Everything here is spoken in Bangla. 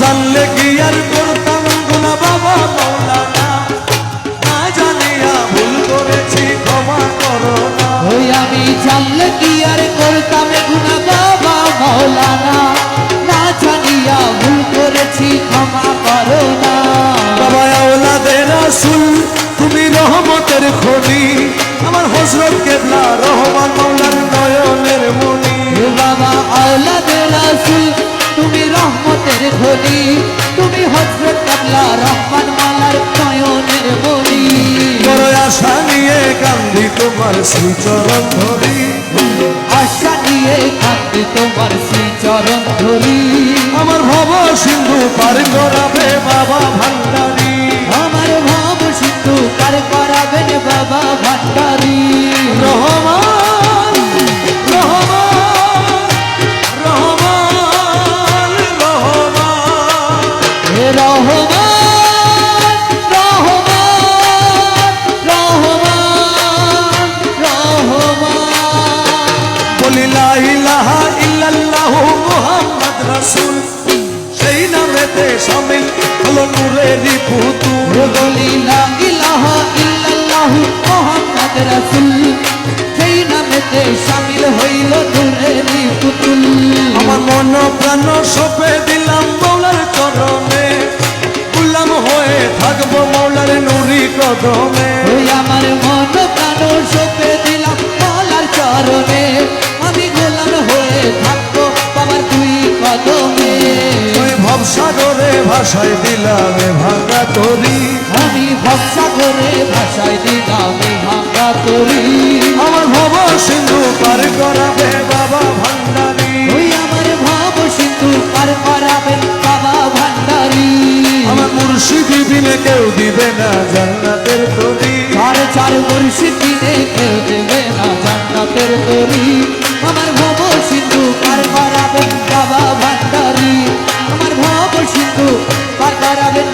জানলে কি আর করতাম গুনাহ বাবা মাওলানা, না জানিয়া ভুল করেছি ক্ষমা করো না। ওই আমি জানলে কি আর করতাম গুনাহ বাবা মাওলানা, না জানিয়া ভুল করেছি ক্ষমা করো না। বাবা আওলাদে রাসূল তুমি রহমতের খনি, আমার হযরত কেবলা রহমান মাওলার নয়নের মনি। বাবা আওলাদে রাসূল তুমি রহমতের খনি, তুমি হযরত কেবলা রহমান মাওলার নয়নের মনি। বড় আশা নিয়ে কান্দি তোমার শ্রীচরণ ধরি, আশা নিয়ে কাঁদে তোমার শ্রীচরণ ধরি। আমার ভব সিন্ধু পার করাবে বাবা ভান্ডারী, আমার ভব সিন্ধু পার করাবেন বাবা ভান্ডারী। রহমান রহমান রহমান রহমান হে রহমান রহমান রহমান রহমান। বলি লা ইলাহা ইল্লাল্লাহু মুহাম্মদ রাসূল, সেই নামেতে শামিল হলো নূরেরই পুতুল। বলি লা ইলাহা ইল্লাল্লাহু মুহাম্মদ রাসূল, সেই নামেতে শামিল হইল নূরেরই পুতুল। আমার মন প্রাণ সঁপে দিলাম মৌলার চরণে, গুলাম হয়ে থাকবো মৌলার নুরি কদমে। ওই আমার মন প্রাণ সঁপে দিলাম মাওলার চরণে, আমি গোলাম হয়ে থাকবো বাবার দুই কদমে। ওই ভবসাগরে ভাষায় দিলাম ভাঙা তরি, আমি ভবসাগরে ভাষায় দিলাম ভাঙা তরি। আমার ভব সিন্ধু পার করাবে বাবা ভান্ডারী, ওই আমার ভব সিন্ধু পার করাবেন বাবা ভান্ডারী। আমার মুর্শিদি বিনে কেউ দিবে না জান্নাতের তরি। চার চার মুর্শিদ দিনে কেউ দেবে না জান্নাতের তরি। আমার ভব সিন্ধু পার করাবেন বাবা ভান্ডারী, আমার ভব সিন্ধু পার করাবেন।